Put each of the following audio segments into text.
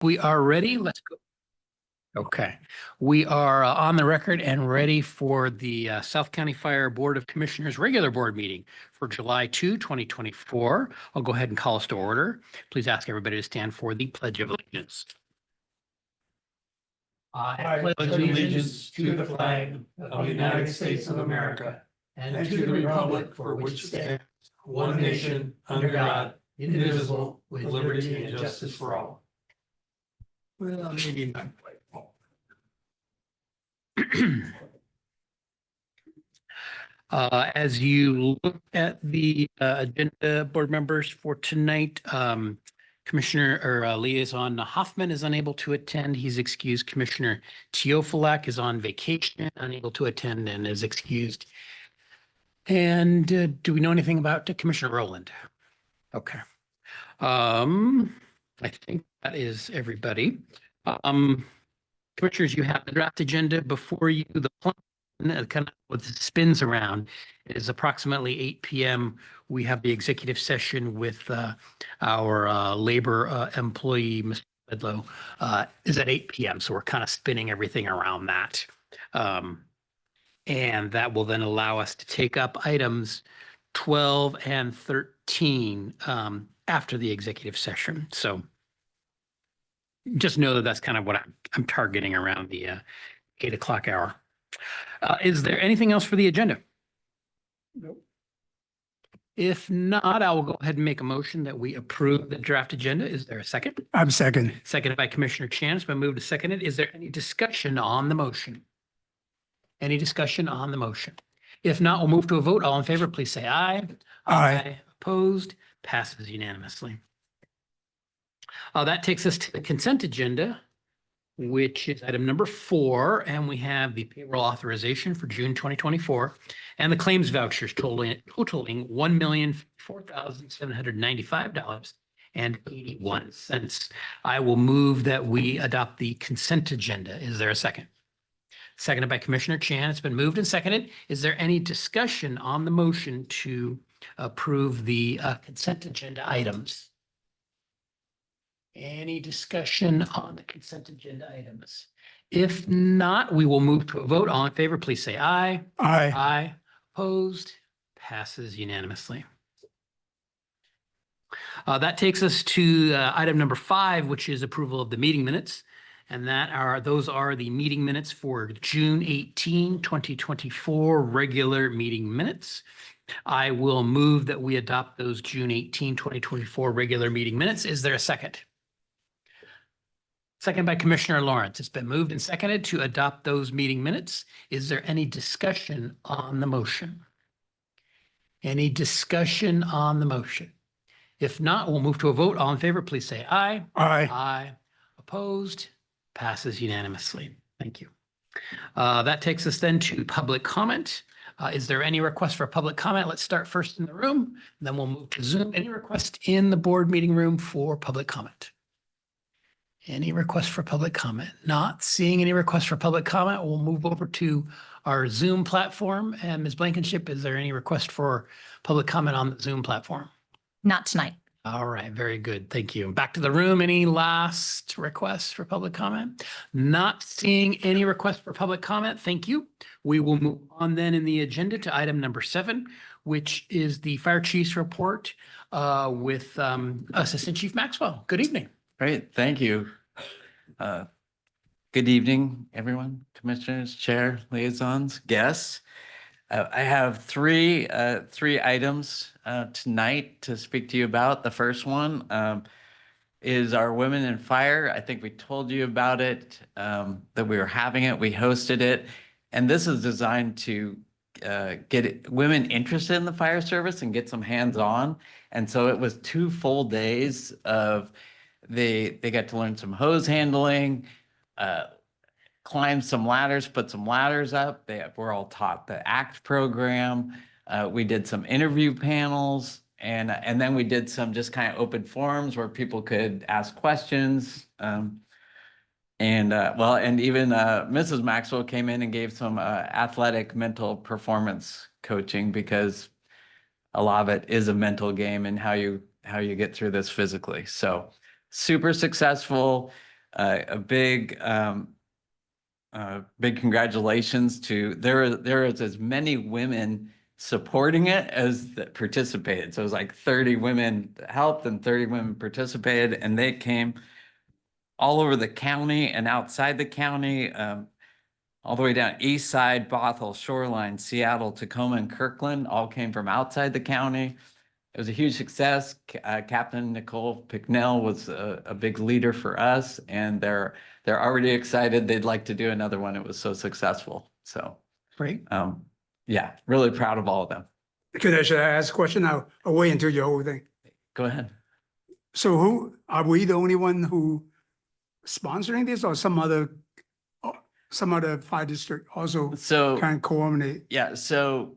We are ready. Let's go. Okay. We are on the record and ready for the South County Fire Board of Commissioners regular board meeting for July 2, 2024. I'll go ahead and call us to order. Please ask everybody to stand for the Pledge of Allegiance. I pledge allegiance to the flag of the United States of America and to the republic for which it stands, one nation, under God, indivisible, with liberty and justice for all. Well, maybe not quite. As you look at the agenda, board members, for tonight, Commissioner or Liaison Hoffman is unable to attend. He's excused. Commissioner Teofilak is on vacation, unable to attend, and is excused. And do we know anything about Commissioner Rowland? Okay. I think that is everybody. Commissioners, you have the draft agenda before you. The plan, kind of what spins around, is approximately 8 p.m. We have the executive session with our labor employee, Mr. Bedlow, is at 8 p.m. So we're kind of spinning everything around that. And that will then allow us to take up items 12 and 13 after the executive session. So just know that that's kind of what I'm targeting around the 8 o'clock hour. Is there anything else for the agenda? Nope. If not, I will go ahead and make a motion that we approve the draft agenda. Is there a second? I'm second. Seconded by Commissioner Chan. It's been moved to seconded. Is there any discussion on the motion? Any discussion on the motion? If not, we'll move to a vote. All in favor, please say aye. Aye. Opposed? Passes unanimously. That takes us to the consent agenda, which is item number 4, and we have the payroll authorization for June 2024 and the claims vouchers totaling $1,004,795.81. I will move that we adopt the consent agenda. Is there a second? Seconded by Commissioner Chan. It's been moved and seconded. Is there any discussion on the motion to approve the consent agenda items? Any discussion on the consent agenda items? If not, we will move to a vote. All in favor, please say aye. Aye. Aye. Opposed? Passes unanimously. That takes us to item number 5, which is approval of the meeting minutes. And those are the meeting minutes for June 18, 2024 regular meeting minutes. I will move that we adopt those June 18, 2024 regular meeting minutes. Is there a second? Second by Commissioner Lawrence. It's been moved and seconded to adopt those meeting minutes. Is there any discussion on the motion? Any discussion on the motion? If not, we'll move to a vote. All in favor, please say aye. Aye. Aye. Opposed? Passes unanimously. Thank you. That takes us then to public comment. Is there any request for public comment? Let's start first in the room, then we'll move to Zoom. Any request in the board meeting room for public comment? Any request for public comment? Not seeing any requests for public comment. We'll move over to our Zoom platform. And Ms. Blankenship, is there any request for public comment on the Zoom platform? Not tonight. All right, very good. Thank you. Back to the room. Any last requests for public comment? Not seeing any requests for public comment. Thank you. We will move on then in the agenda to item number 7, which is the Fire Chief's report with Assistant Chief Maxwell. Good evening. Great, thank you. Good evening, everyone, commissioners, chair, liaisons, guests. I have three items tonight to speak to you about. The first one is our Women in Fire. I think we told you about it, that we were having it, we hosted it. And this is designed to get women interested in the fire service and get some hands-on. And so it was 2 full days of they got to learn some hose handling, climb some ladders, put some ladders up. We're all taught the ACT program. We did some interview panels, and then we did some just kind of open forums where people could ask questions. And even Mrs. Maxwell came in and gave some athletic mental performance coaching, because a lot of it is a mental game and how you get through this physically. So super successful. a big congratulations to, there is as many women supporting it as that participated. So it was like 30 women helped and 30 women participated, and they came all over the county and outside the county, all the way down east side, Bothell, Shoreline, Seattle, Tacoma, and Kirkland, all came from outside the county. It was a huge success. Captain Nicole Picknell was a big leader for us, and they're already excited. They'd like to do another one. It was so successful. So, Great. yeah, really proud of all of them. Should I ask a question now? I'll wait until your whole thing. Go ahead. So who, are we the only one who sponsoring this, or some other fire district also So, can coordinate? yeah, so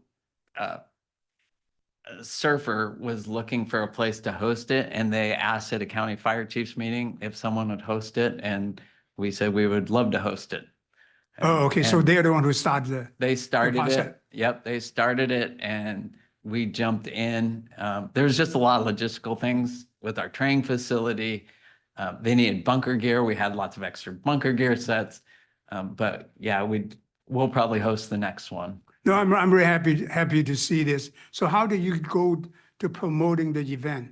Surfer was looking for a place to host it, and they asked at a county fire chiefs meeting if someone would host it, and we said we would love to host it. Oh, okay, so And they're the one who started the, they started it. concept. Yep, they started it, and we jumped in. There's just a lot of logistical things with our training facility. They needed bunker gear. We had lots of extra bunker gear sets. But yeah, we'll probably host the next one. no, I'm very happy to see this. So how do you go to promoting the event?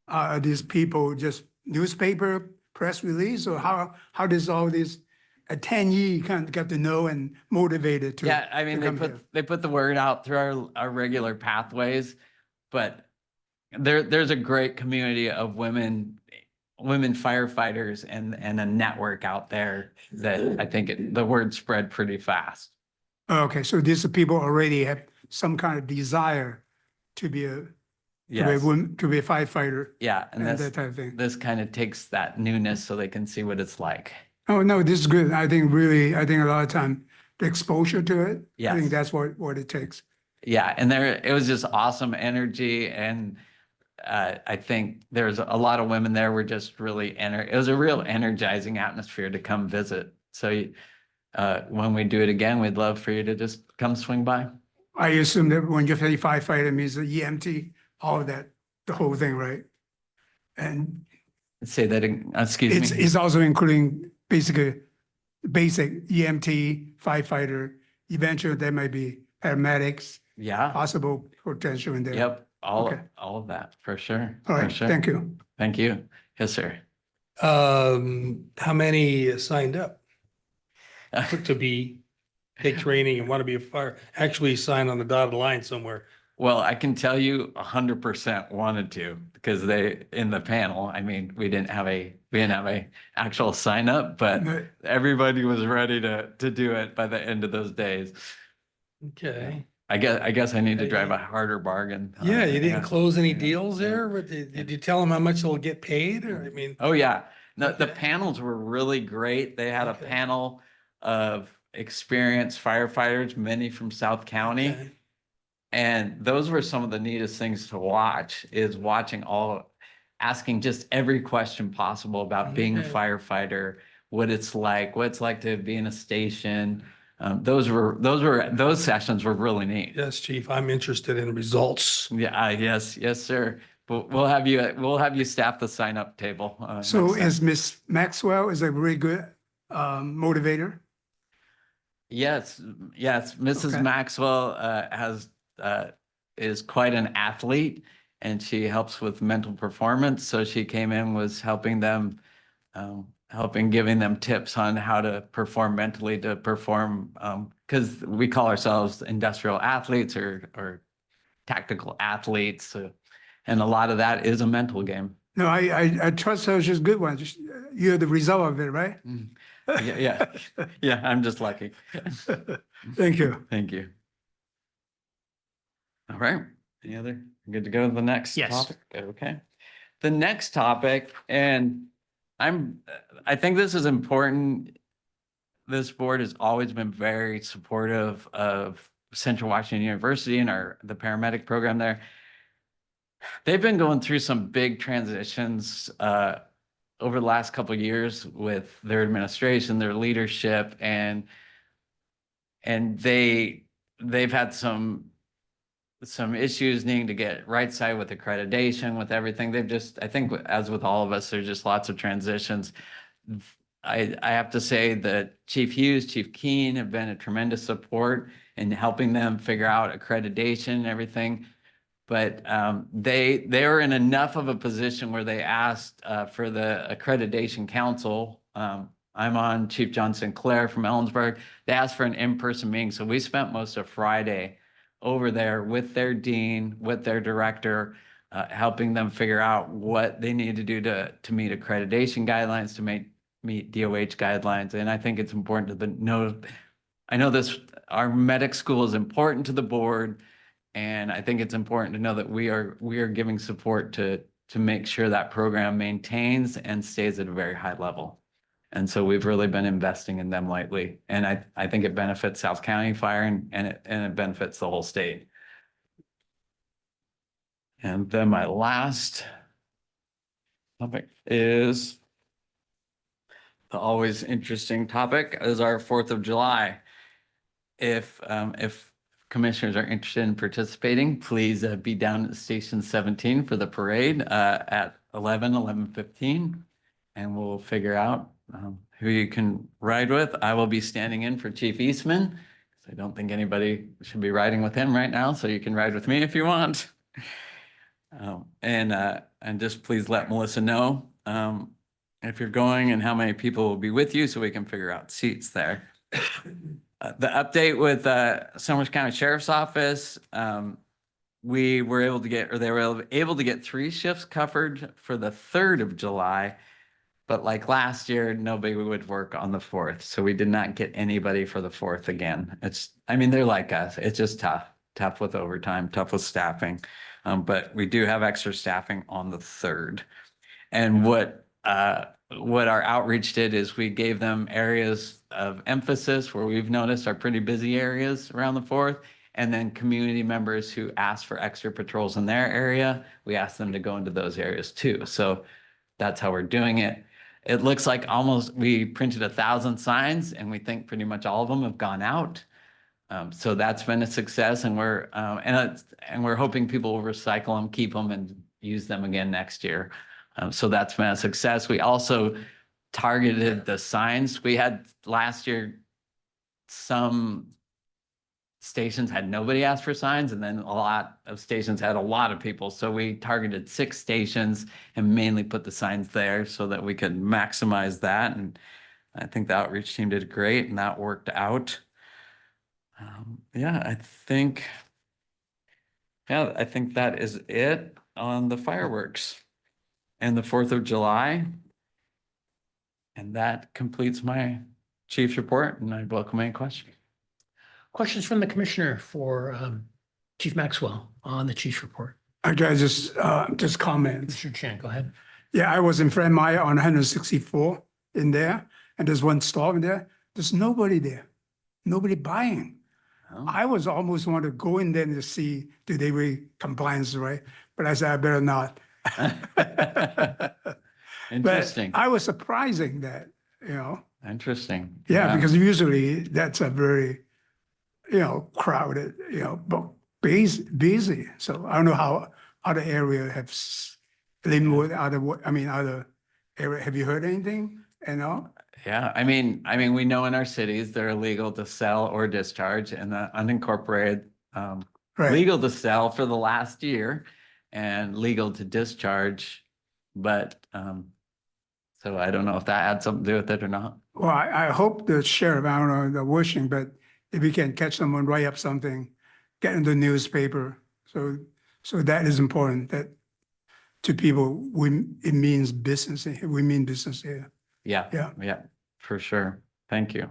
Are these people just newspaper, press release, or how does all this attendee kind of get to know and motivated to? Yeah, I mean, to come here? they put the word out through our regular pathways, but there's a great community of women firefighters and a network out there that I think the word spread pretty fast. Okay, so these people already have some kind of desire to be a Yes, to be a firefighter yeah, and and that this type of thing. kind of takes that newness so they can see what it's like. Oh, no, this is good. I think a lot of time the exposure to it, I think Yes. that's what it takes. Yeah, and it was just awesome energy, and I think there's a lot of women there were just really it was a real energizing atmosphere to come visit. So when we do it again, we'd love for you to just come swing by. I assume that when you say firefighter means the EMT, all of that, the whole thing, right? And Say that, excuse me. it's also including basic EMT, firefighter, eventually there might be paramedics, Yeah, possible potential in there. yep, Okay. all of that, for sure. All for right, sure. thank you. Thank you. Yes, sir. How many signed up to take training and want to be a actually sign on the dotted line somewhere? Well, I can tell you 100% wanted to, because in the panel, I mean, we didn't have a actual sign up, but But everybody was ready to do it by the end of those days. Okay. I guess I need to drive a harder bargain. Yeah, you didn't close any Yeah. deals there? But did you tell them how much they'll get paid? Or, I mean, Oh, yeah. No, the Okay. panels were really great. They had a Okay. panel of experienced firefighters, many from South County. okay. And those were some of the neatest things to watch, is asking just every question possible about being a Okay. firefighter, what it's like to be in a station. Those sessions were really neat. Yes, Chief, I'm interested in results. Yeah, yes, sir. But we'll have you staff the sign up table. so next time. is Miss Maxwell is a really good motivator? Yes, Mrs. Okay. Maxwell is quite an athlete, and she helps with mental performance. So she came in, was helping them, giving them tips on how to perform mentally, to perform, because we call ourselves industrial athletes or tactical athletes. And a lot of that is a mental game. No, I trust her. She's a good one. You're the result of it, right? Yeah, I'm just lucky. Thank you. Thank you. All right, any other, good to go to the next Yes. topic? Okay. The next topic, and I think this is important. This board has always been very supportive of Central Washington University and the paramedic program there. They've been going through some big transitions over the last couple of years with their administration, their leadership, and they've had some issues needing to get right side with accreditation, with everything. I think as with all of us, there's just lots of transitions. I have to say that Chief Hughes, Chief Keen have been a tremendous support in helping them figure out accreditation and everything. But they were in enough of a position where they asked for the accreditation council. I'm on Chief John Sinclair from Ellensburg. They asked for an in-person meeting. So we spent most of Friday over there with their dean, with their director, helping them figure out what they need to do to meet accreditation guidelines, to meet DOH guidelines. And I think it's important to know, I know this, our medic school is important to the board. And I think it's important to know that we are giving support to make sure that program maintains and stays at a very high level. And so we've really been investing in them lately. And I think it benefits South County Fire and it benefits the whole state. And then my last topic is the always interesting topic is our 4th of July. If commissioners are interested in participating, please be down at Station 17 for the parade at 11:15, and we'll figure out who you can ride with. I will be standing in for Chief Eastman, because I don't think anybody should be riding with him right now, so you can ride with me if you want. And just please let Melissa know if you're going and how many people will be with you, so we can figure out seats there. The update with Snohomish County Sheriff's Office, we were able to get, or they were able to get 3 shifts covered for the 3rd of July. But like last year, nobody would work on the 4th. So we did not get anybody for the 4th again. I mean, they're like us. It's just tough with overtime, tough with staffing. But we do have extra staffing on the 3rd. And what our outreach did is we gave them areas of emphasis where we've noticed are pretty busy areas around the 4th. And then community members who asked for extra patrols in their area, we asked them to go into those areas too. So that's how we're doing it. It looks like we printed 1,000 signs and we think pretty much all of them have gone out. So that's been a success, and we're hoping people will recycle them, keep them, and use them again next year. So that's been a success. We also targeted the signs. We had last year, some stations had nobody ask for signs, and then a lot of stations had a lot of people. So we targeted 6 stations and mainly put the signs there so that we could maximize that. And I think the outreach team did great, and that worked out. I think that is it on the fireworks and the 4th of July. And that completes my chief's report, and I welcome any questions. Questions from the commissioner for Chief Maxwell on the chief's report? Okay, just comment. Commissioner Chan, go ahead. Yeah, I was in Fred Meyer on 164 in there, and there's one stall in there. There's nobody there, nobody buying. Oh. I was almost want to go in there to see, do they really compliance, right? But I said, I better not. Interesting. But I was surprising that, Interesting. Yeah, because usually that's a very, crowded, but busy. So I don't know how other area have, Linwood, other area. Have you heard anything? Yeah, I mean, we know in our cities they're illegal to sell or discharge, and the unincorporated Right. legal to sell for the last year and legal to discharge. But so I don't know if that had something to do with it or not. Well, I hope the sheriff, I don't know, the wishing, but if we can catch someone, write up something, get in the newspaper. So that is important, that to people, it means business. We mean business here. Yeah, for sure. Thank you.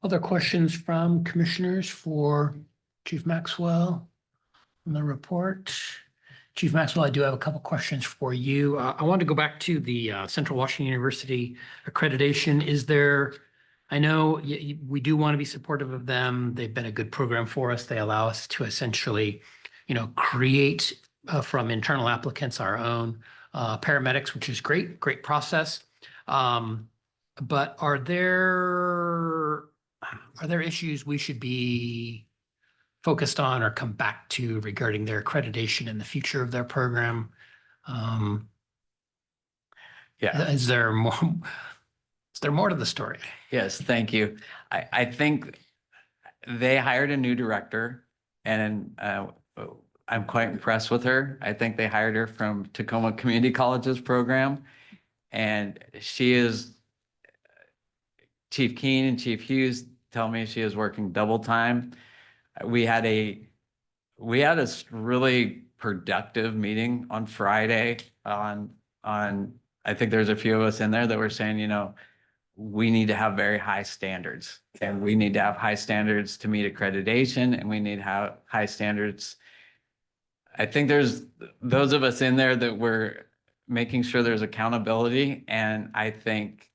Other questions from commissioners for Chief Maxwell on the report? Chief Maxwell, I do have a couple questions for you. I want to go back to the Central Washington University accreditation. I know we do want to be supportive of them. They've been a good program for us. They allow us to essentially, create from internal applicants our own paramedics, which is great process. But are there issues we should be focused on or come back to regarding their accreditation and the future of their program? Yeah. Is there more? Is there more to the story? Yes, thank you. I think they hired a new director and I'm quite impressed with her. I think they hired her from Tacoma Community College's program. And she is, Chief Keen and Chief Hughes tell me she is working double time. We had a really productive meeting on Friday I think there's a few of us in there that were saying, you know, we need to have very high standards and we need to have high standards to meet accreditation and we need to have high standards. I think there's those of us in there that were making sure there's accountability. And I think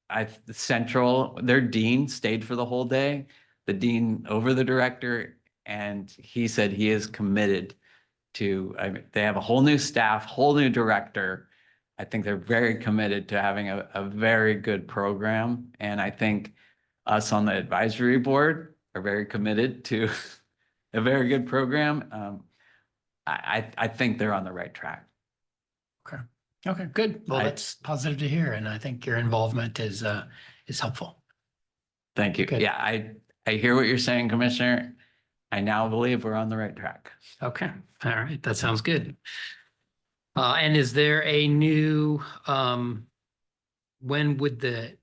the central, their dean stayed for the whole day, the dean over the director. And he said he is committed to, they have a whole new staff, whole new director. I think they're very committed to having a very good program. And I think us on the advisory board are very committed to a very good program. I think they're on the right track. Okay. Okay, good. Well, that's positive to hear. And I think your involvement is helpful. Thank you. Good. Yeah, I hear what you're saying, Commissioner. I now believe we're on the right track. Okay. All right. That sounds good. And is there a new, when would the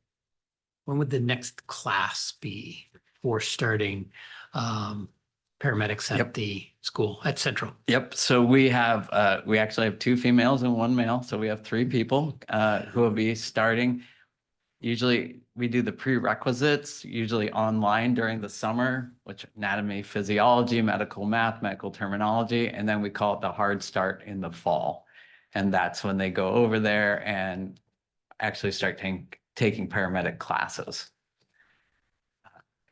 next class be for starting, paramedics Yep. at the school at Central? Yep. So we actually have 2 females and 1 male. So we have 3 people who will be starting. Usually we do the prerequisites, usually online during the summer, which anatomy, physiology, medical math, medical terminology, and then we call it the hard start in the fall. And that's when they go over there and actually start taking paramedic classes.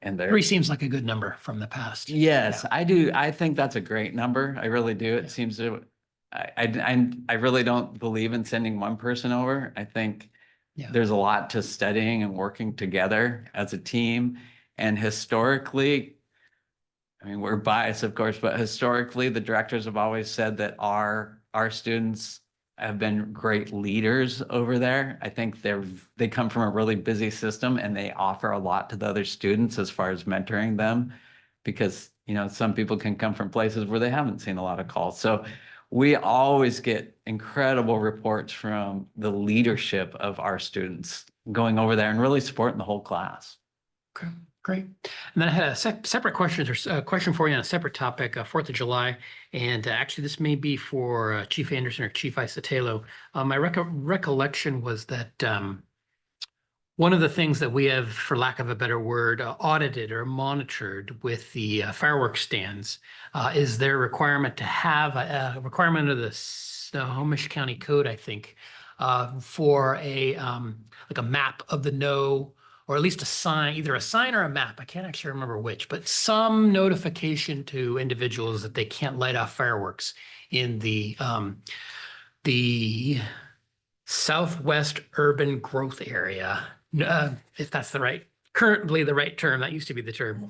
And 3 seems like a good number from the past. yes, I do. I think that's a great number. I really do. It seems to, I really don't believe in sending one person over. I think Yeah. there's a lot to studying and working together as a team. And historically, I mean, we're biased, of course, but historically, the directors have always said that our students have been great leaders over there. I think they come from a really busy system and they offer a lot to the other students as far as mentoring them, because, you know, some people can come from places where they haven't seen a lot of calls. So we always get incredible reports from the leadership of our students going over there and really supporting the whole class. Okay, great. And then I had a separate question, or a question for you on a separate topic, 4th of July. And actually, this may be for Chief Anderson or Chief Isotelo. My recollection was that one of the things that we have, for lack of a better word, audited or monitored with the fireworks stands is their requirement to have a requirement of the Snohomish County Code, I think, for like a map of the no, or at least a sign, either a sign or a map. I can't actually remember which, but some notification to individuals that they can't light off fireworks in the Southwest Urban Growth Area, if that's currently the right term, that used to be the term,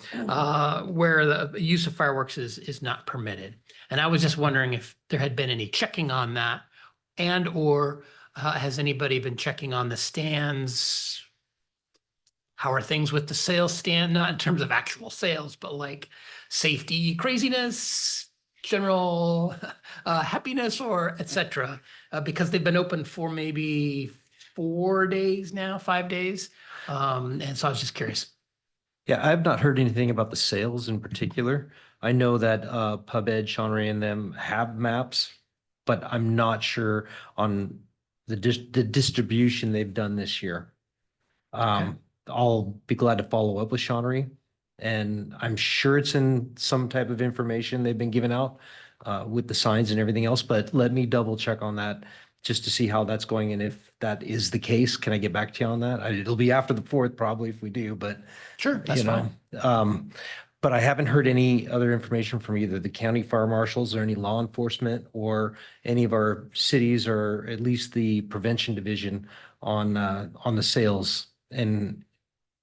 where the use of fireworks is not permitted. And I was just wondering if there had been any checking on that, and or has anybody been checking on the stands? How are things with the sales stand? Not in terms of actual sales, but like safety, craziness, general happiness, or etc. Because they've been open for maybe 4 days now, 5 days. And so I was just curious. Yeah, I've not heard anything about the sales in particular. I know that PubEd, Sean Ray and them have maps, but I'm not sure on the distribution they've done this year. Okay. I'll be glad to follow up with Sean Ray, and I'm sure it's in some type of information they've been giving out with the signs and everything else, but let me double check on that just to see how that's going. And if that is the case, can I get back to you on that? It'll be after the 4th probably if we do, but Sure, that's you know, fine. but I haven't heard any other information from either the county fire marshals or any law enforcement or any of our cities, or at least the prevention division on the sales, and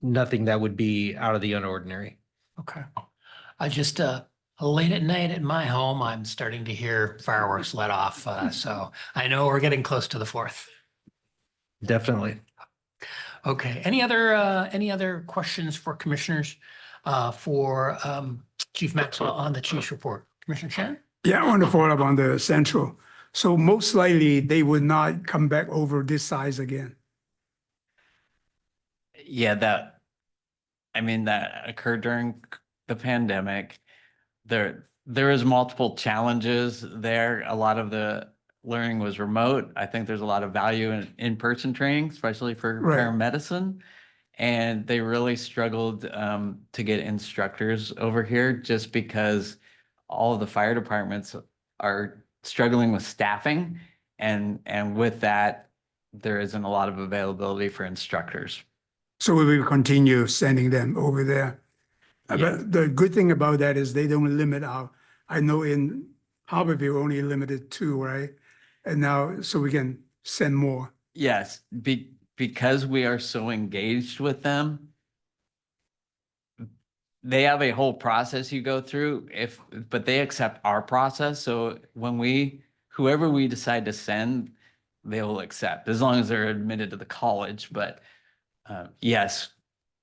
nothing that would be out of the unordinary. Okay. I just late at night at my home, I'm starting to hear fireworks let off. So I know we're getting close to the 4th. Definitely. Okay, any other questions for commissioners, for, Chief Maxwell on the chief's report? Commissioner Shannon? Yeah, I want to follow up on the central. So most likely they would not come back over this size again. Yeah, that occurred during the pandemic. There is multiple challenges there. A lot of the learning was remote. I think there's a lot of value in in-person training, especially for Right. paramedicine. And they really struggled to get instructors over here just because all of the fire departments are struggling with staffing. And with that, there isn't a lot of availability for instructors. So we will continue sending them over there. Yes. But the good thing about that is they don't limit our, I know in Harborview only limited 2, right? And now, so we can send more. Yes, because we are so engaged with them, they have a whole process you go through but they accept our process. So whoever we decide to send, they will accept as long as they're admitted to the college. But yes,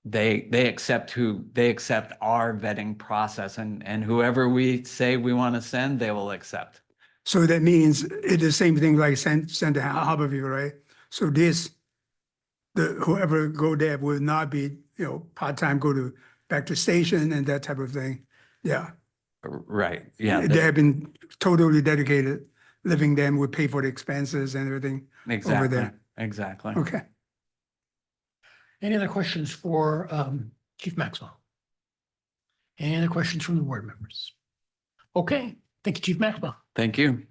they accept our vetting process, and whoever we say we want to send, they will accept. So that means it's the same thing like send to Harborview, right? So whoever go there will not be, part-time, back to station and that type of thing. Yeah. Right. Yeah. They have been totally dedicated, living there, would pay for the expenses and everything over Exactly. there. Exactly. Okay. Any other questions for, Chief Maxwell? Any other questions from the board members? Okay, thank you, Chief Maxwell. Thank you.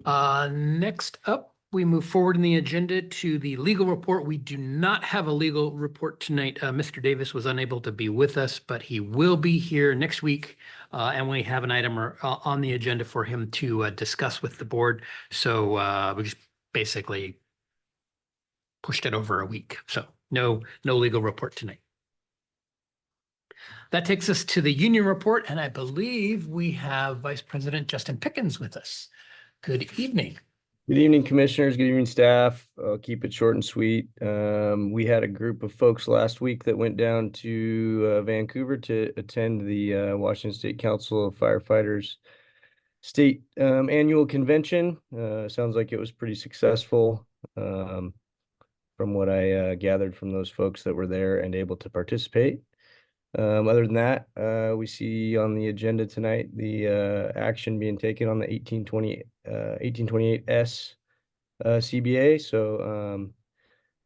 Next up, we move forward in the agenda to the legal report. We do not have a legal report tonight. Mr. Davis was unable to be with us, but he will be here next week. And we have an item on the agenda for him to discuss with the board. So we just basically pushed it over a week. So no legal report tonight. That takes us to the union report, and I believe we have Vice President Justin Pickens with us. Good evening. Good evening, commissioners. Good evening, staff. I'll keep it short and sweet. We had a group of folks last week that went down to Vancouver to attend the Washington State Council of Firefighters state annual convention. Sounds like it was pretty successful from what I gathered from those folks that were there and able to participate. Other than that, we see on the agenda tonight the action being taken on the 1828S CBA. So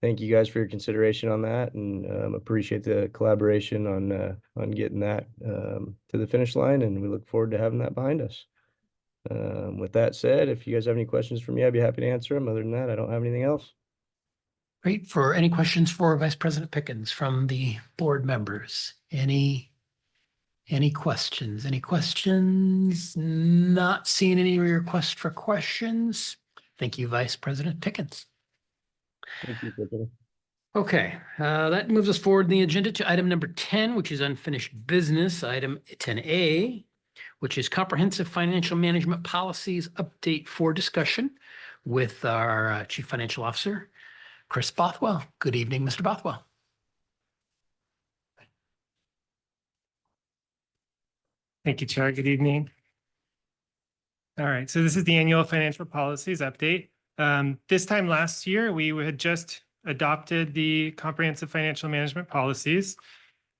thank you guys for your consideration on that, and appreciate the collaboration on getting that to the finish line, and we look forward to having that behind us. With that said, if you guys have any questions for me, I'd be happy to answer them. Other than that, I don't have anything else. Great. For any questions for Vice President Pickens from the board members? Any questions? Any questions? Not seeing any requests for questions. Thank you, Vice President Pickens. Thank you, President. Okay, that moves us forward in the agenda to item number 10, which is unfinished business. Item 10A, which is comprehensive financial management policies update for discussion with our Chief Financial Officer, Chris Bothwell. Good evening, Mr. Bothwell. Thank you, Chair. Good evening. All right, so this is the annual financial policies update. This time last year, we had just adopted the comprehensive financial management policies.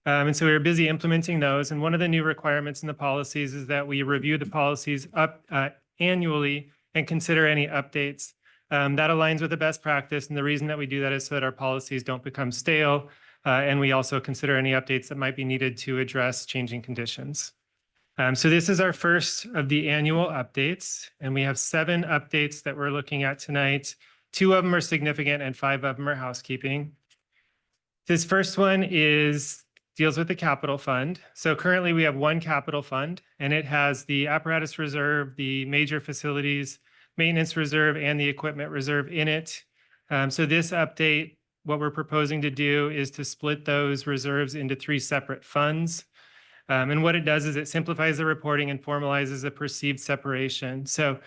And so we were busy implementing those. And one of the new requirements in the policies is that we review the policies annually and consider any updates. That aligns with the best practice. And the reason that we do that is so that our policies don't become stale. And we also consider any updates that might be needed to address changing conditions. So this is our first of the annual updates, and we have 7 updates that we're looking at tonight. 2 of them are significant and 5 of them are housekeeping. This first one deals with the capital fund. So currently we have 1 capital fund, and it has the apparatus reserve, the major facilities maintenance reserve, and the equipment reserve in it. So this update, what we're proposing to do is to split those reserves into 3 separate funds. And what it does is it simplifies the reporting and formalizes a perceived separation. So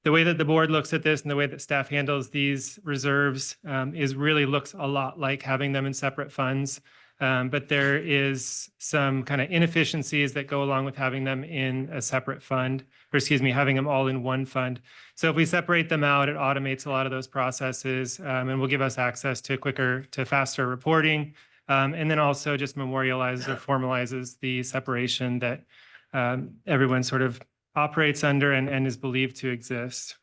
The way that the board looks at this and the way that staff handles these reserves is really looks a lot like having them in separate funds. But there is some kind of inefficiencies that go along with having them in a separate fund, or excuse me, having them all in one fund. So if we separate them out, it automates a lot of those processes and will give us access to faster reporting. And then also just memorializes or formalizes the separation that everyone sort of operates under and is believed to exist.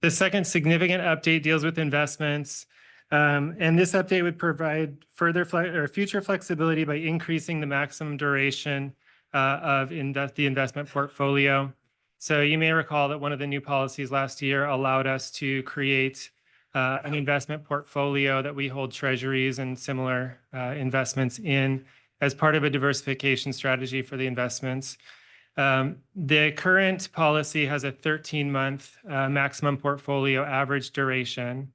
The second significant update deals with investments. And this update would provide further future flexibility by increasing the maximum duration of the investment portfolio. So you may recall that one of the new policies last year allowed us to create an investment portfolio that we hold treasuries and similar investments in as part of a diversification strategy for the investments. The current policy has a 13-month maximum portfolio average duration,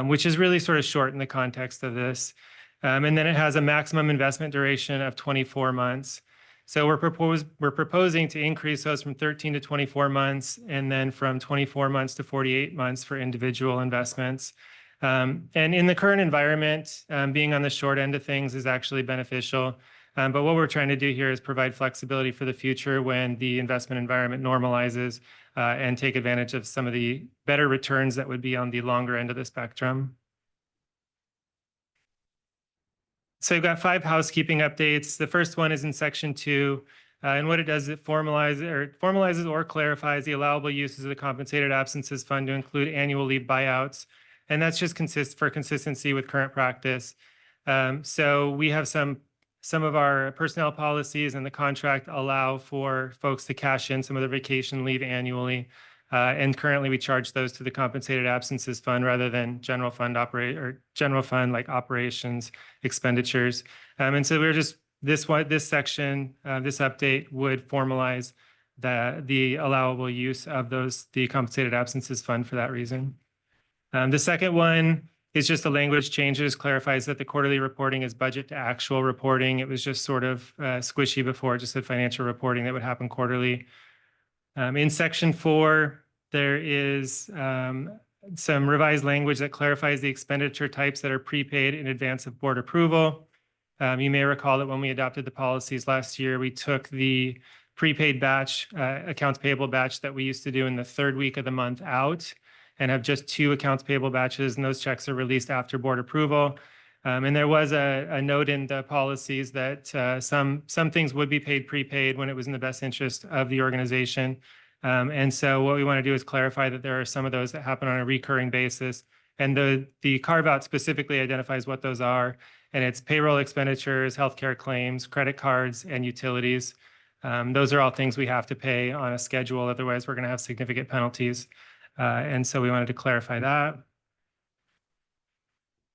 which is really sort of short in the context of this. And then it has a maximum investment duration of 24 months. So we're proposing to increase those from 13 to 24 months, and then from 24 months to 48 months for individual investments. And in the current environment, being on the short end of things is actually beneficial. But what we're trying to do here is provide flexibility for the future when the investment environment normalizes and take advantage of some of the better returns that would be on the longer end of the spectrum. So we've got 5 housekeeping updates. The first one is in section 2. And what it does is it formalizes or clarifies the allowable uses of the compensated absences fund to include annual leave buyouts. And that's just for consistency with current practice. So we have some of our personnel policies and the contract allow for folks to cash in some of their vacation leave annually. And currently we charge those to the compensated absences fund rather than general fund like operations expenditures. And so we're just this section, this update would formalize the allowable use of the compensated absences fund for that reason. The second one is just the language changes, clarifies that the quarterly reporting is budget to actual reporting. It was just sort of squishy before, just the financial reporting that would happen quarterly. In section 4, there is some revised language that clarifies the expenditure types that are prepaid in advance of board approval. You may recall that when we adopted the policies last year, we took the prepaid batch, accounts payable batch that we used to do in the 3rd week of the month out and have just 2 accounts payable batches, and those checks are released after board approval. And there was a note in the policies that some things would be paid prepaid when it was in the best interest of the organization. And so what we want to do is clarify that there are some of those that happen on a recurring basis. And the carve out specifically identifies what those are. And it's payroll expenditures, healthcare claims, credit cards, and utilities. Those are all things we have to pay on a schedule. Otherwise, we're going to have significant penalties. And so we wanted to clarify that.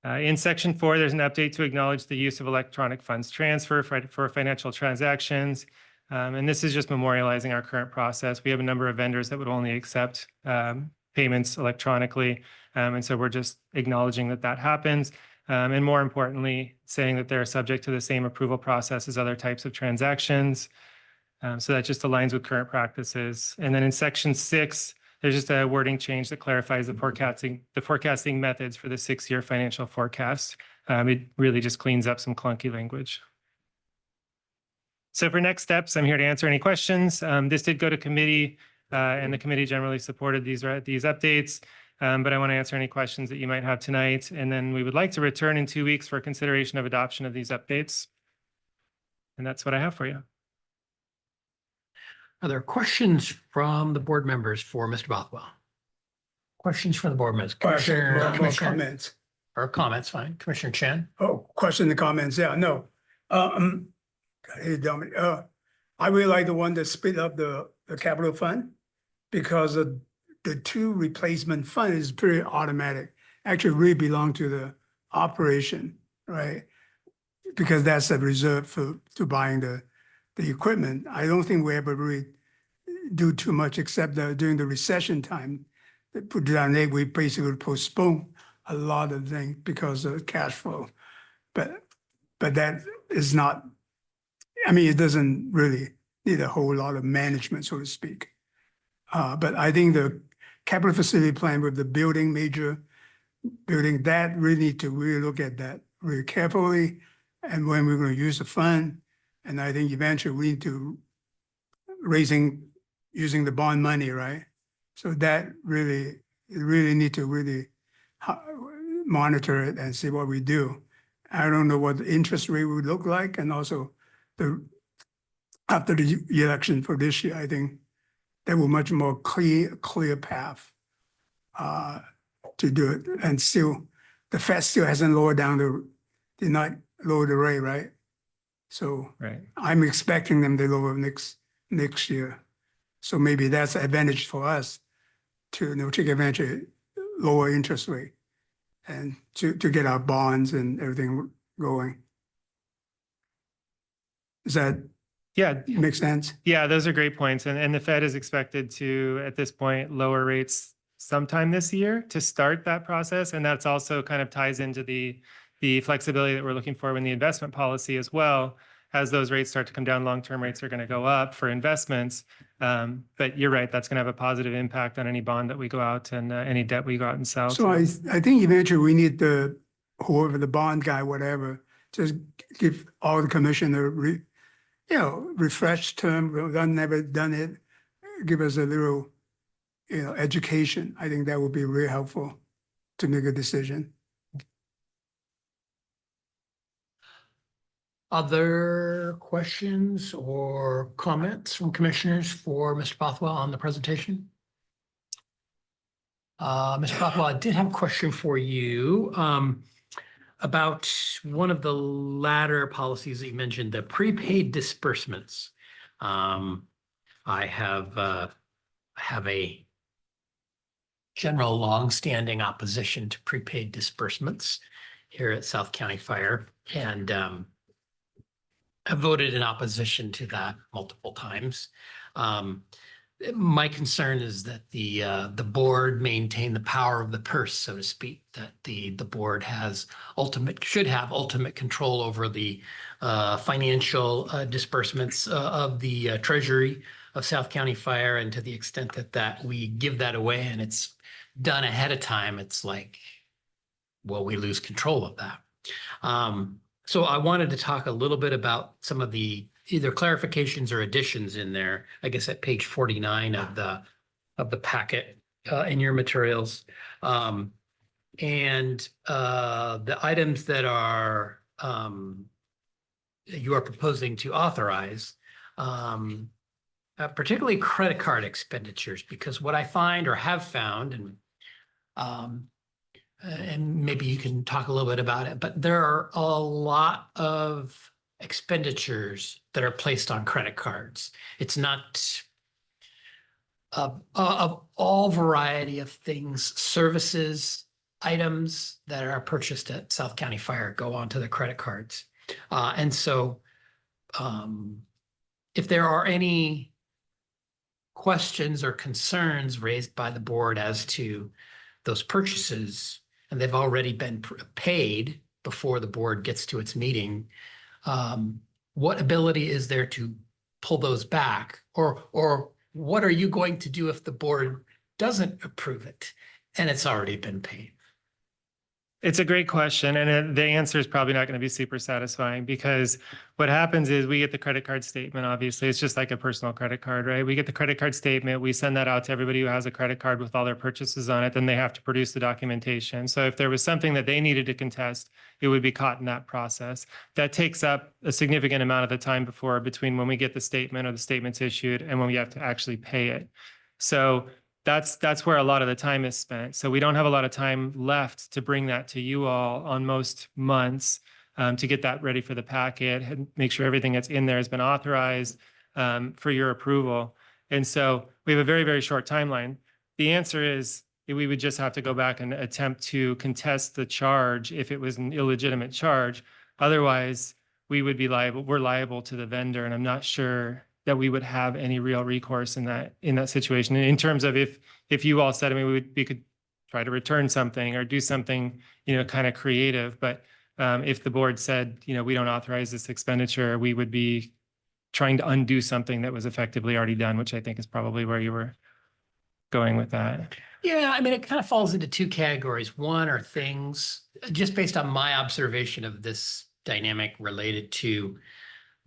In section 4, there's an update to acknowledge the use of electronic funds transfer for financial transactions. And this is just memorializing our current process. We have a number of vendors that would only accept payments electronically. And so we're just acknowledging that that happens. And more importantly, saying that they're subject to the same approval process as other types of transactions. So that just aligns with current practices. And then in section 6, there's just a wording change that clarifies the forecasting methods for the 6-year financial forecast. It really just cleans up some clunky language. So for next steps, I'm here to answer any questions. This did go to committee, and the committee generally supported these updates. But I want to answer any questions that you might have tonight. And then we would like to return in 2 weeks for consideration of adoption of these updates. And that's what I have for you. Are there questions from the board members for Mr. Bothwell? Questions from the board members? More comments. Or comments, fine. Commissioner Chen? Oh, question and comments. Yeah, no. Hey, Dominic, I really like the one that split up the capital fund because the 2 replacement fund is pretty automatic. Actually, really belong to the operation, right? Because that's a reserve to buying the equipment. I don't think we ever really do too much except during the recession time. They put it on there, we basically postpone a lot of things because of cash flow. But that is not, I mean, it doesn't really need a whole lot of management, so to speak. But I think the capital facility plan with the building, major building, that really need to really look at that very carefully and when we're going to use the fund. And I think eventually we need to using the bond money, right? So that really need to really monitor it and see what we do. I don't know what the interest rate would look like, and also after the election for this year, I think there will much more clear path to do it. And still, the Fed still hasn't did not lower the rate, right? So Right. I'm expecting them to lower next year. So maybe that's an advantage for us to take advantage of lower interest rate and to get our bonds and everything going. Does that Yeah, make sense? yeah, those are great points. And the Fed is expected to, at this point, lower rates sometime this year to start that process. And that's also kind of ties into the flexibility that we're looking for in the investment policy as well. As those rates start to come down, long-term rates are going to go up for investments. But you're right, that's going to have a positive impact on any bond that we go out and any debt we go out and sell. So I think eventually we need whoever the bond guy, whatever, just give all the commissioner, refresh term, never done it, give us a little, education. I think that would be really helpful to make a decision. Other questions or comments from commissioners for Mr. Bothwell on the presentation? Mr. Bothwell, I did have a question for you about one of the latter policies that you mentioned, the prepaid disbursements. I have a general longstanding opposition to prepaid disbursements here at South County Fire, and I voted in opposition to that multiple times. My concern is that the board maintain the power of the purse, so to speak, that the board should have ultimate control over the financial disbursements of the Treasury of South County Fire, and to the extent that we give that away and it's done ahead of time, it's like, well, we lose control of that. So I wanted to talk a little bit about some of the either clarifications or additions in there, I guess at page 49 of the packet in your materials. And the items that you are proposing to authorize, particularly credit card expenditures, because what I find or have found, and maybe you can talk a little bit about it, but there are a lot of expenditures that are placed on credit cards. It's not of all variety of things, services, items that are purchased at South County Fire go onto the credit cards. And so if there are any questions or concerns raised by the board as to those purchases, and they've already been paid before the board gets to its meeting, what ability is there to pull those back? Or what are you going to do if the board doesn't approve it and it's already been paid? It's a great question, and the answer is probably not going to be super satisfying, because what happens is we get the credit card statement. Obviously, it's just like a personal credit card, right? We get the credit card statement. We send that out to everybody who has a credit card with all their purchases on it. Then they have to produce the documentation. So if there was something that they needed to contest, it would be caught in that process. That takes up a significant amount of the time between when we get the statement or the statement's issued and when we have to actually pay it. So that's where a lot of the time is spent. So we don't have a lot of time left to bring that to you all on most months to get that ready for the packet and make sure everything that's in there has been authorized for your approval. And so we have a very, very short timeline. The answer is we would just have to go back and attempt to contest the charge if it was an illegitimate charge. Otherwise, we're liable to the vendor, and I'm not sure that we would have any real recourse in that situation. In terms of if you all said, I mean, we could try to return something or do something, kind of creative. But if the board said, we don't authorize this expenditure, we would be trying to undo something that was effectively already done, which I think is probably where you were going with that. Yeah, I mean, it kind of falls into two categories. One are things, just based on my observation of this dynamic related to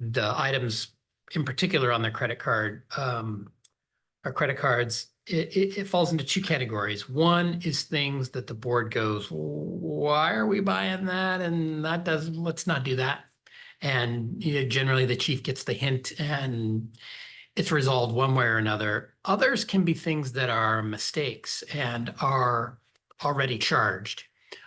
the items in particular on their credit card, or credit cards, it falls into two categories. One is things that the board goes, why are we buying that? And that doesn't, let's not do that. And generally the chief gets the hint and it's resolved one way or another. Others can be things that are mistakes and are already charged.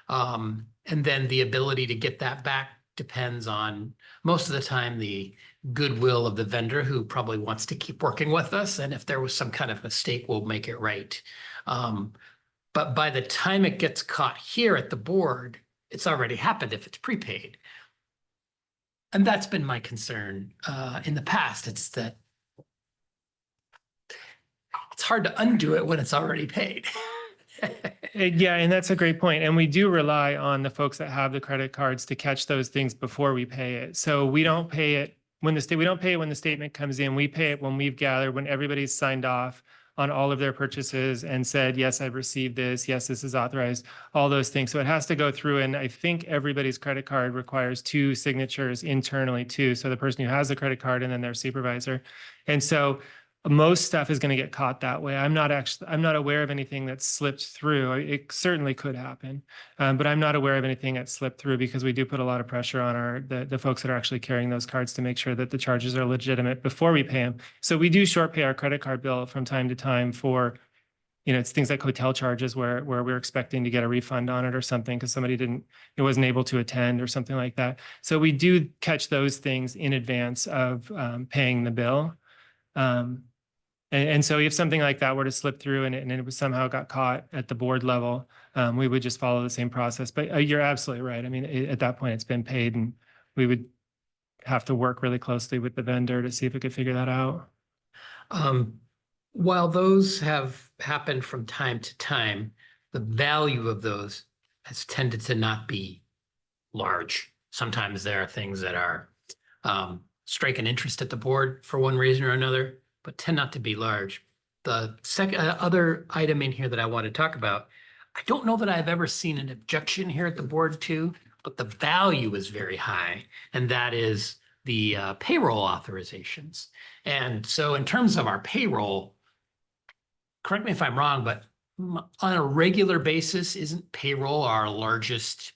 And then the ability to get that back depends on, most of the time, the goodwill of the vendor who probably wants to keep working with us. And if there was some kind of mistake, we'll make it right. But by the time it gets caught here at the board, it's already happened if it's prepaid. And that's been my concern in the past. It's that it's hard to undo it when it's already paid. Yeah, and that's a great point. And we do rely on the folks that have the credit cards to catch those things before we pay it. So we don't pay it when we don't pay it when the statement comes in. We pay it when we've gathered, when everybody's signed off on all of their purchases and said, yes, I've received this. Yes, this is authorized, all those things. So it has to go through. And I think everybody's credit card requires 2 signatures internally too. So the person who has the credit card and then their supervisor. And so most stuff is going to get caught that way. I'm not aware of anything that's slipped through. It certainly could happen, but I'm not aware of anything that slipped through because we do put a lot of pressure on the folks that are actually carrying those cards to make sure that the charges are legitimate before we pay them. So we do short pay our credit card bill from time to time for, it's things like hotel charges where we're expecting to get a refund on it or something because somebody wasn't able to attend or something like that. So we do catch those things in advance of paying the bill. And so if something like that were to slip through and it was somehow got caught at the board level, we would just follow the same process. But you're absolutely right. I mean, at that point, it's been paid and we would have to work really closely with the vendor to see if we could figure that out. While those have happened from time to time, the value of those has tended to not be large. Sometimes there are things that are striking interest at the board for one reason or another, but tend not to be large. The second other item in here that I want to talk about, I don't know that I've ever seen an objection here at the board to, but the value is very high, and that is the payroll authorizations. And so in terms of our payroll, correct me if I'm wrong, but on a regular basis, isn't payroll our largest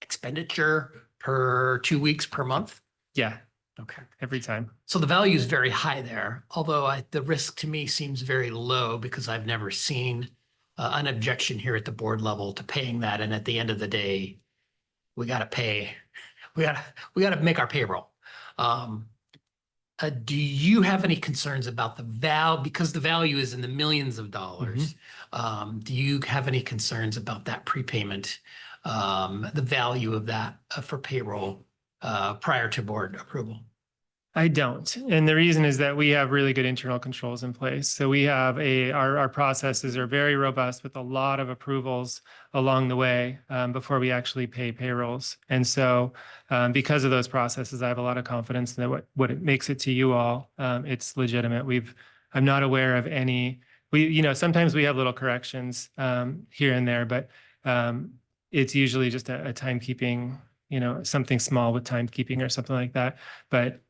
expenditure per 2 weeks per month? Yeah. Okay. Every time. So the value is very high there, although the risk to me seems very low because I've never seen an objection here at the board level to paying that. And at the end of the day, we got to pay, we got to make our payroll. Do you have any concerns about the value, because the value is in the millions of dollars? Do you have any concerns about that prepayment, the value of that for payroll prior to board approval? I don't. And the reason is that we have really good internal controls in place. So we have our processes are very robust with a lot of approvals along the way before we actually pay payrolls. And so because of those processes, I have a lot of confidence that what it makes it to you all, it's legitimate. I'm not aware of any, sometimes we have little corrections here and there, but it's usually just a timekeeping, something small with timekeeping or something like that. But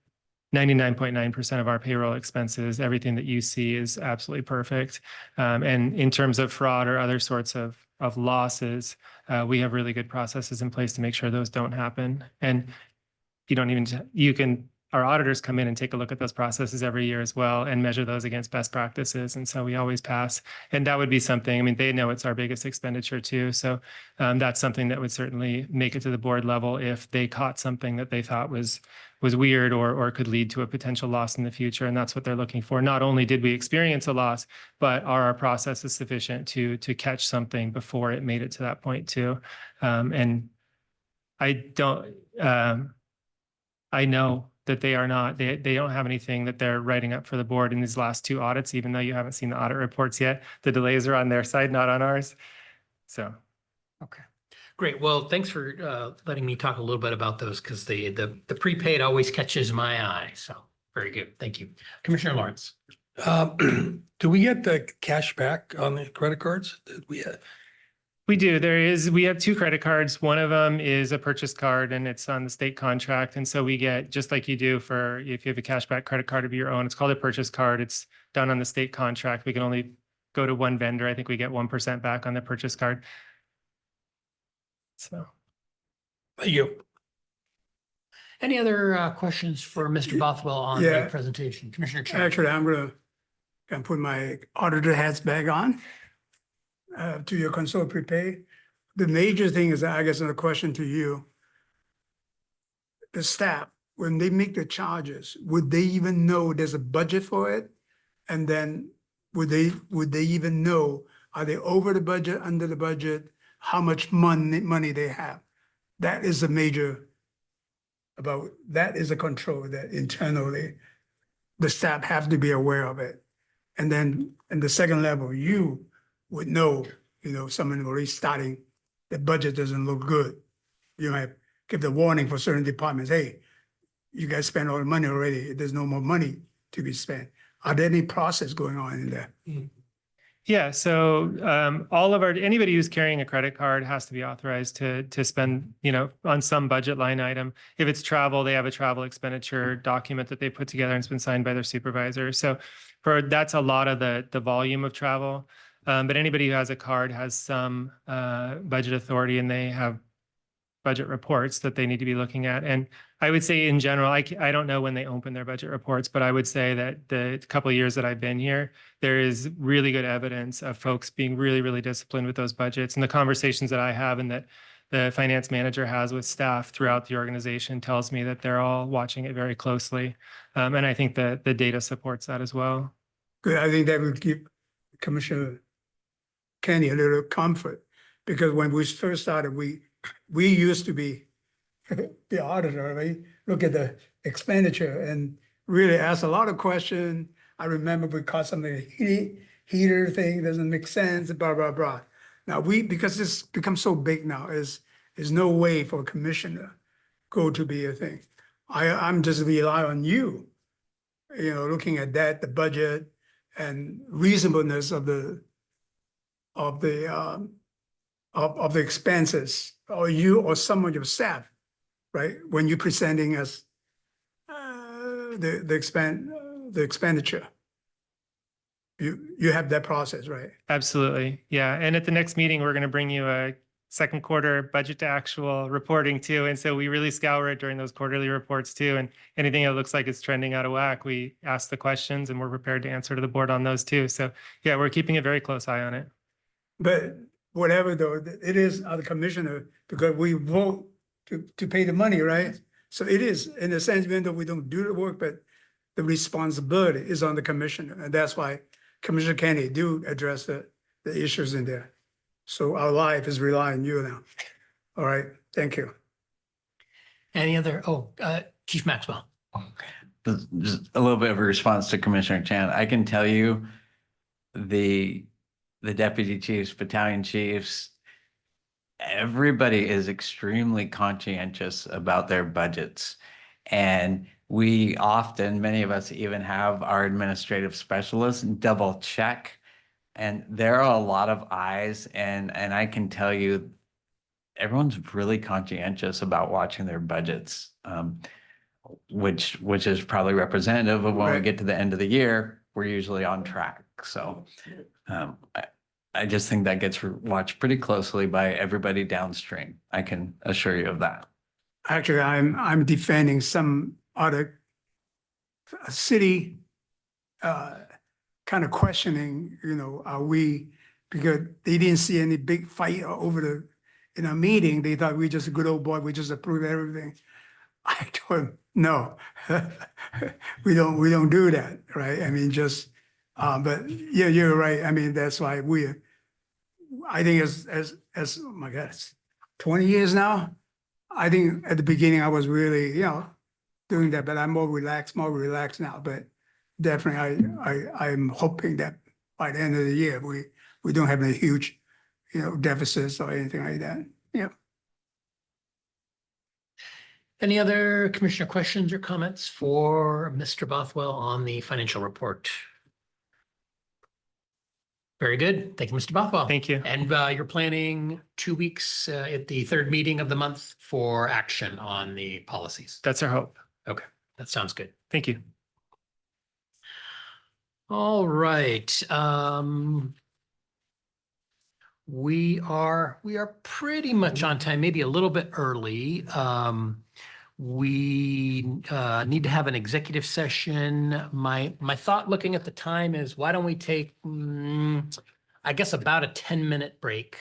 99.9% of our payroll expenses, everything that you see is absolutely perfect. And in terms of fraud or other sorts of losses, we have really good processes in place to make sure those don't happen. And our auditors come in and take a look at those processes every year as well and measure those against best practices. And so we always pass. And that would be something, I mean, they know it's our biggest expenditure too. So that's something that would certainly make it to the board level if they caught something that they thought was weird or could lead to a potential loss in the future. And that's what they're looking for. Not only did we experience a loss, but are our processes sufficient to catch something before it made it to that point too. And I know that they are not, they don't have anything that they're writing up for the board in these last 2 audits, even though you haven't seen the audit reports yet. The delays are on their side, not on ours. So. Okay, great. Well, thanks for letting me talk a little bit about those because the prepaid always catches my eye. So very good. Thank you. Commissioner Lawrence. Do we get the cash back on the credit cards? Did we, We do. We have two credit cards. One of them is a purchase card and it's on the state contract. And so we get, just like you do for, if you have a cashback credit card of your own, it's called a purchase card. It's done on the state contract. We can only go to one vendor. I think we get 1% back on the purchase card. So. thank you. Any other questions for Mr. Bothwell on the Yeah. presentation? Commissioner Chan? Actually, I'm gonna put my auditor hats back on. To your console prepay. The major thing is, I guess, a question to you. The staff, when they make the charges, would they even know there's a budget for it? And then would they even know, are they over the budget, under the budget, how much money they have? That is a major that is a control that internally the staff have to be aware of it. And then in the second level, you would know, someone already starting, the budget doesn't look good. You might give the warning for certain departments, hey, you guys spent all the money already, there's no more money to be spent. Are there any process going on in there? Yeah, so anybody who's carrying a credit card has to be authorized to spend, on some budget line item. If it's travel, they have a travel expenditure document that they put together and it's been signed by their supervisor. So that's a lot of the volume of travel. But anybody who has a card has some budget authority and they have budget reports that they need to be looking at. And I would say in general, I don't know when they open their budget reports, but I would say that the couple of years that I've been here, there is really good evidence of folks being really, really disciplined with those budgets. And the conversations that I have and that the finance manager has with staff throughout the organization tells me that they're all watching it very closely. And I think that the data supports that as well. Good, I think that would give Commissioner Kenny a little comfort, because when we first started, we used to be the auditor, right? Look at the expenditure and really ask a lot of questions. I remember we caught something, heater thing doesn't make sense, blah, blah, blah. Now because this becomes so big now, there's no way for a commissioner go to be a thing. I'm just rely on you, looking at that, the budget and reasonableness of the expenses, or you or some of your staff, right? When you're presenting us the expenditure, you have that process, right? Absolutely. Yeah. And at the next meeting, we're going to bring you a second quarter budget to actual reporting too. And so we really scour it during those quarterly reports too. And anything that looks like it's trending out of whack, we ask the questions and we're prepared to answer to the board on those too. So yeah, we're keeping a very close eye on it. But whatever though, it is the commissioner, because we vote to pay the money, right? So it is, in a sense, even though we don't do the work, but the responsibility is on the commissioner. And that's why Commissioner Kenny do address the issues in there. So our life is relying on you now. All right, thank you. Any other, Chief Maxwell? Just a little bit of a response to Commissioner Chan. I can tell you the deputy chiefs, battalion chiefs, everybody is extremely conscientious about their budgets. And we often, many of us even have our administrative specialists double check. And there are a lot of eyes, and I can tell you, everyone's really conscientious about watching their budgets, which is probably representative of when we get to the end of the year, we're usually on track. So I just think that gets watched pretty closely by everybody downstream. I can assure you of that. Actually, I'm defending some other city kind of questioning, are we, because they didn't see any big fight over in a meeting, they thought we just a good old boy, we just approve everything. I told them, no, we don't do that, right? I mean, but yeah, you're right. I mean, that's why I think as oh my God, it's 20 years now. I think at the beginning I was really, doing that, but I'm more relaxed now. But definitely, I'm hoping that by the end of the year we don't have any huge, deficits or anything like that. Yeah. Any other commissioner questions or comments for Mr. Bothwell on the financial report? Very good. Thank you, Mr. Bothwell. Thank you. And you're planning 2 weeks at the third meeting of the month for action on the policies. That's our hope. Okay, that sounds good. Thank you. All right. We are pretty much on time, maybe a little bit early. We need to have an executive session. My thought looking at the time is why don't we take, I guess about a 10-minute break.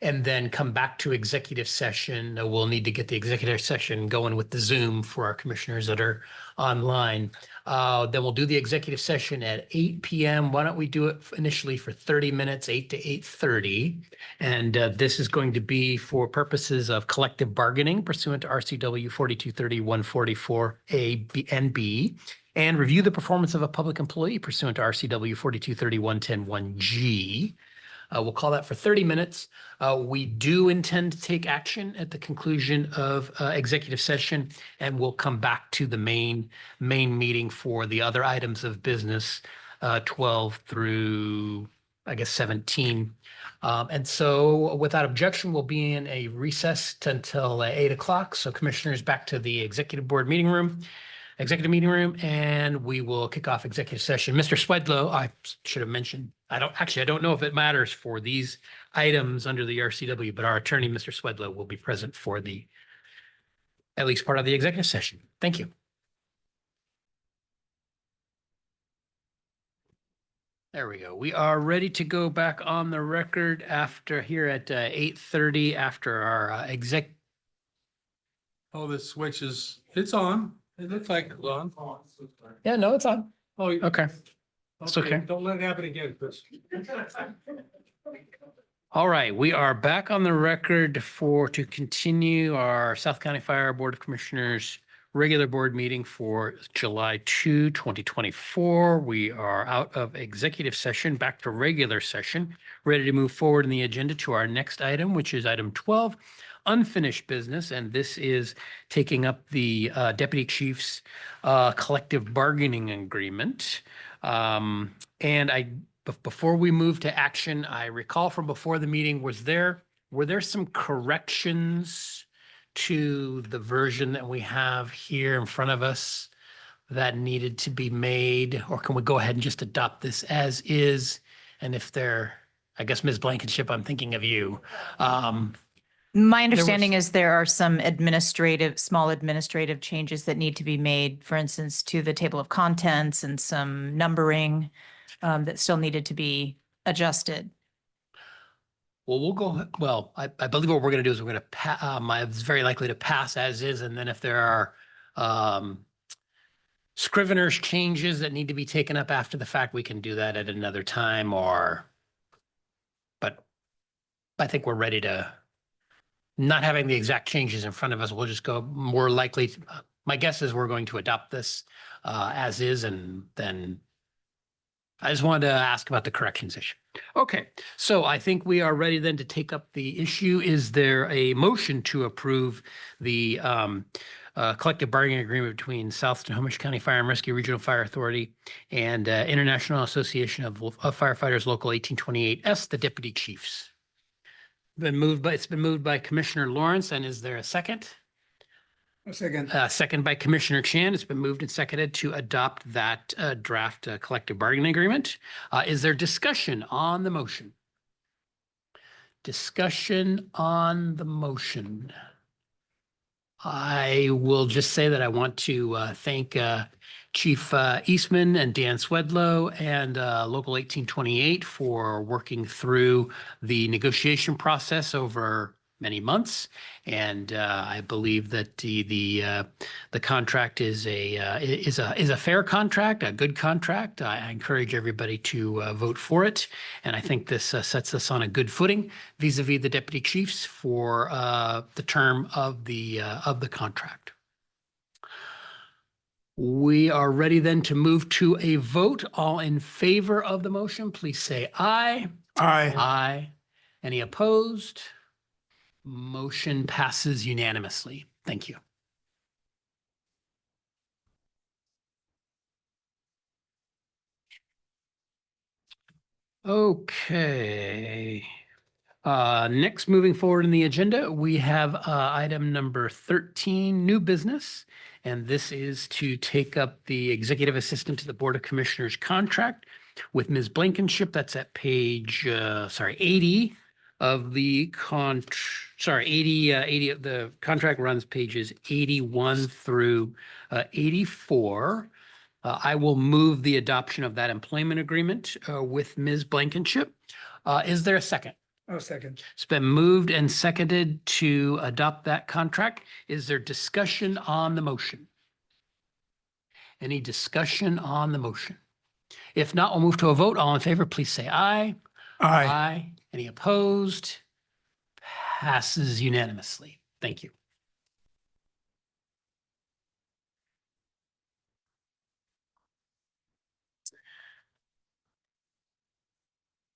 And then come back to executive session. We'll need to get the executive session going with the Zoom for our commissioners that are online. Then we'll do the executive session at 8 p.m. Why don't we do it initially for 30 minutes, 8 to 8:30? And this is going to be for purposes of collective bargaining pursuant to RCW 4230-144A B, and B, and review the performance of a public employee pursuant to RCW 4230-110-1G. We'll call that for 30 minutes. We do intend to take action at the conclusion of executive session, and we'll come back to the main meeting for the other items of business, 12 through, I guess, 17. And so without objection, we'll be in a recess until 8 o'clock. So commissioners, back to the executive meeting room, and we will kick off executive session. Mr. Swedlow, I should have mentioned, I don't know if it matters for these items under the RCW, but our attorney, Mr. Swedlow, will be present for at least part of the executive session. Thank you. There we go. We are ready to go back on the record after here at 8:30 after our Oh, the switch is, it's on. It looks like it's on. Yeah, no, it's on. Oh, Okay. It's okay. Don't let it happen again, Chris. All right, we are back on the record to continue our South County Fire Board of Commissioners regular board meeting for July 2, 2024. We are out of executive session, back to regular session, ready to move forward in the agenda to our next item, which is item 12, unfinished business. And this is taking up the Deputy Chief's collective bargaining agreement. Before we move to action, I recall from before the meeting, were there some corrections to the version that we have here in front of us that needed to be made? Or can we go ahead and just adopt this as is? And if I guess, Ms. Blankenship, I'm thinking of you. My understanding is there are some small administrative changes that need to be made, for instance, to the table of contents and some numbering that still needed to be adjusted. Well, I believe what we're going to do is we're going to, it's very likely to pass as is. And then if there are scrivener's changes that need to be taken up after the fact, we can do that at another time but I think we're ready to, not having the exact changes in front of us, we'll just go more likely. My guess is we're going to adopt this as is, and then I just wanted to ask about the corrections issue. Okay, so I think we are ready then to take up the issue. Is there a motion to approve the collective bargaining agreement between South Snohomish County Fire and Rescue Regional Fire Authority and International Association of Firefighters Local 1828S, the Deputy Chiefs? It's been moved by Commissioner Lawrence, and is there a second? A second. Second by Commissioner Chan. It's been moved and seconded to adopt that draft collective bargaining agreement. Is there discussion on the motion? Discussion on the motion. I will just say that I want to thank Chief Eastman and Dan Swedlow and Local 1828 for working through the negotiation process over many months. And I believe that the contract is a fair contract, a good contract. I encourage everybody to vote for it. And I think this sets us on a good footing vis-a-vis the deputy chiefs for the term of the contract. We are ready then to move to a vote. All in favor of the motion, please say aye. Aye. Aye. Any opposed? Motion passes unanimously. Thank you. Okay. Next, moving forward in the agenda, we have item number 13, new business. And this is to take up the executive assistant to the Board of Commissioners contract with Ms. Blankenship. That's at page, 80 of the 80 of the contract runs pages 81 through 84. I will move the adoption of that employment agreement with Ms. Blankenship. Is there a second? Oh, second. It's been moved and seconded to adopt that contract. Is there discussion on the motion? Any discussion on the motion? If not, we'll move to a vote. All in favor, please say aye. Aye. Any opposed? Passes unanimously. Thank you.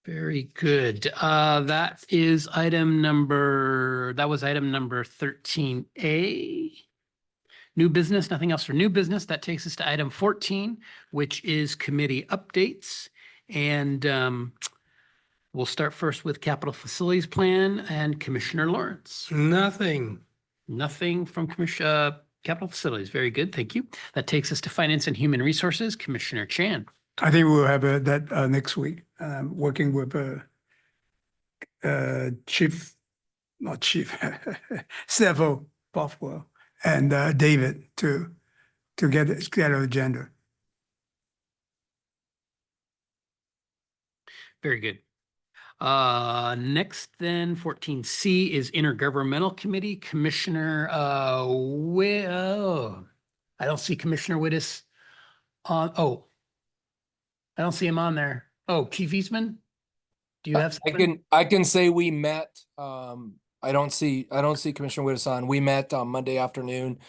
Very good. That was item number 13A. New business, nothing else for new business. That takes us to item 14, which is committee updates. And we'll start first with Capital Facilities Plan and Commissioner Lawrence. Nothing. Nothing from Capital Facilities. Very good. Thank you. That takes us to Finance and Human Resources, Commissioner Chan. I think we'll have that next week, working with Chief, not Chief, Several Buffalo and David to get an agenda. Very good. Next then 14C is Intergovernmental Committee, Commissioner I don't see Commissioner Wittes on, I don't see him on there. Oh, Chief Eastman? Do you have something? I can say we met. I don't see Commissioner Wittes on. We met on Monday afternoon.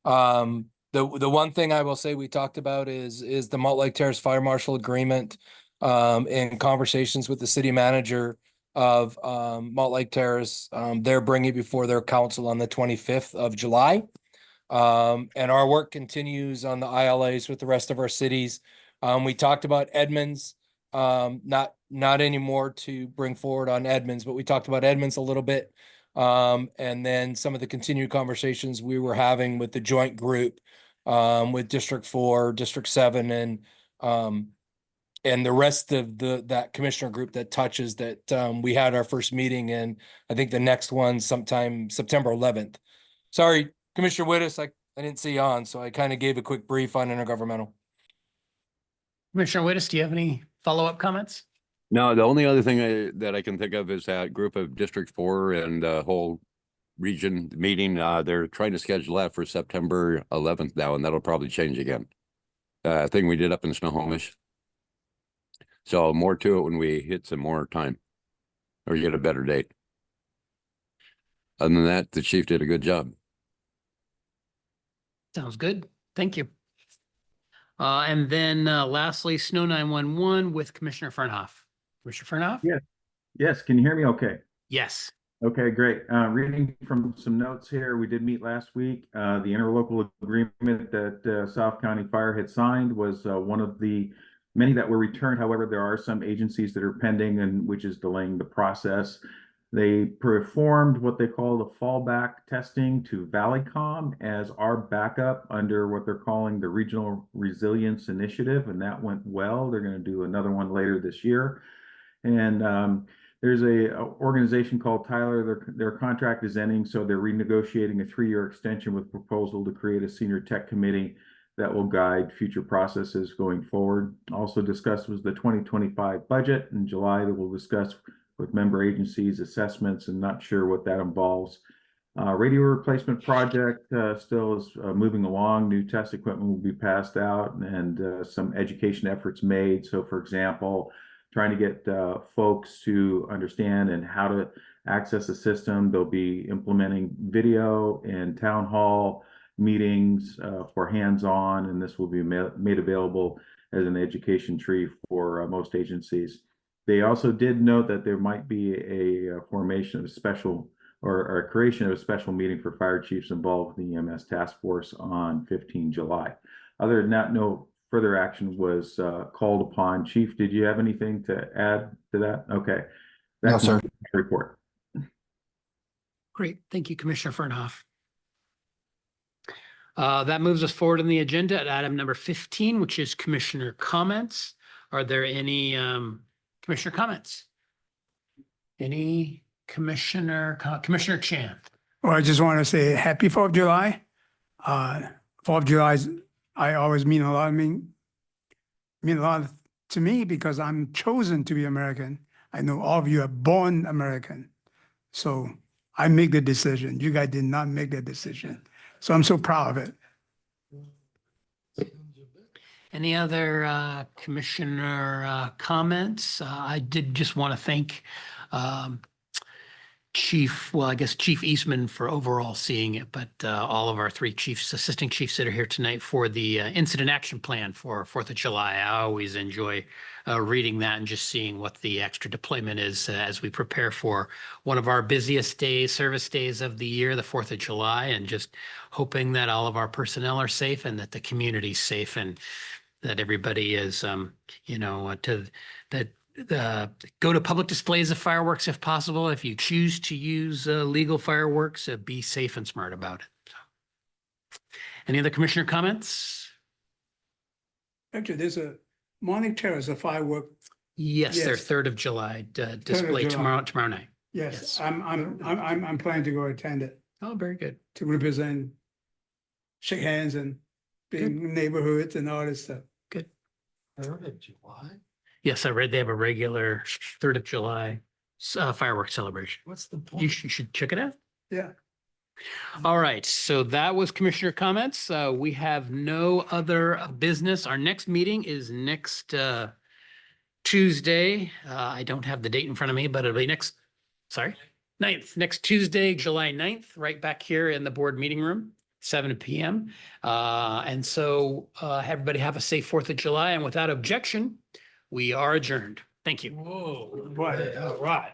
The one thing I will say we talked about is the Montt Lake Terrace Fire Marshal Agreement, in conversations with the city manager of Montt Lake Terrace. They're bringing it before their council on the 25th of July. And our work continues on the ILAs with the rest of our cities. We talked about Edmonds, not anymore to bring forward on Edmonds, but we talked about Edmonds a little bit. And then some of the continued conversations we were having with the joint group, with District 4, District 7, and the rest of that commissioner group that touches that. We had our first meeting, and I think the next one sometime September 11th. Sorry, Commissioner Wittes, I didn't see you on, so I kind of gave a quick brief on intergovernmental. Commissioner Wittes, do you have any follow-up comments? No, the only other thing that I can think of is that group of District 4 and whole region meeting. They're trying to schedule that for September 11th now, and that'll probably change again. Thing we did up in Snohomish. So more to it when we hit some more time or get a better date. Other than that, the chief did a good job. Sounds good. Thank you. And then lastly, Snow 911 with Commissioner Fernhoff. Commissioner Fernhoff? Yes. Yes. Can you hear me okay? Yes. Okay, great. Reading from some notes here, we did meet last week. The interlocal agreement that South County Fire had signed was one of the many that were returned. However, there are some agencies that are pending, and which is delaying the process. They performed what they call the fallback testing to Valleycom as our backup under what they're calling the Regional Resilience Initiative, and that went well. They're going to do another one later this year. And there's a organization called Tyler. Their contract is ending, so they're renegotiating a 3-year extension with proposal to create a senior tech committee that will guide future processes going forward. Also discussed was the 2025 budget in July that we'll discuss with member agencies, assessments, and not sure what that involves. Radio replacement project still is moving along. New test equipment will be passed out, and some education efforts made. So for example, trying to get folks to understand and how to access the system. They'll be implementing video and town hall meetings for hands-on, and this will be made available as an education tree for most agencies. They also did note that there might be a formation of a special or a creation of a special meeting for fire chiefs involved in the EMS task force on 15 July. Other than that, no further action was called upon. Chief, did you have anything to add to that? Okay. No, That sir. concludes my report. Great. Thank you, Commissioner Fernhoff. That moves us forward on the agenda at item number 15, which is commissioner comments. Are there any commissioner comments? Any Commissioner Chan? Well, I just want to say happy 4th of July. 4th of July, I always mean a lot, mean a lot to me because I'm chosen to be American. I know all of you are born American. So I make the decision. You guys did not make that decision. So I'm so proud of it. Any other commissioner comments? I did just want to thank Chief Eastman for overall seeing it, but all of our three chiefs, assistant chiefs that are here tonight for the incident action plan for 4th of July. I always enjoy reading that and just seeing what the extra deployment is as we prepare for one of our busiest days, service days of the year, the 4th of July, and just hoping that all of our personnel are safe and that the community's safe and that everybody is, go to public displays of fireworks if possible. If you choose to use legal fireworks, be safe and smart about it. So, any other commissioner comments? Actually, there's a Morning Terrace, a firework. Yes, their Yes. 3rd of July display July. tomorrow night. Yes, Yes. I'm planning to go attend it Oh, very good. to represent, shake hands and be in neighborhoods and all this stuff. Good. 3rd of July? Yes, I read they have a regular 3rd of July fireworks celebration. What's the You point? should check it out. Yeah. All right, so that was commissioner comments. We have no other business. Our next meeting is next Tuesday. I don't have the date in front of me, but it'll be next 9th, Tuesday, July 9th, right back here in the board meeting room, 7 p.m. And so everybody have a safe 4th of July, and without objection, we are adjourned. Thank you. Whoa. What? All right.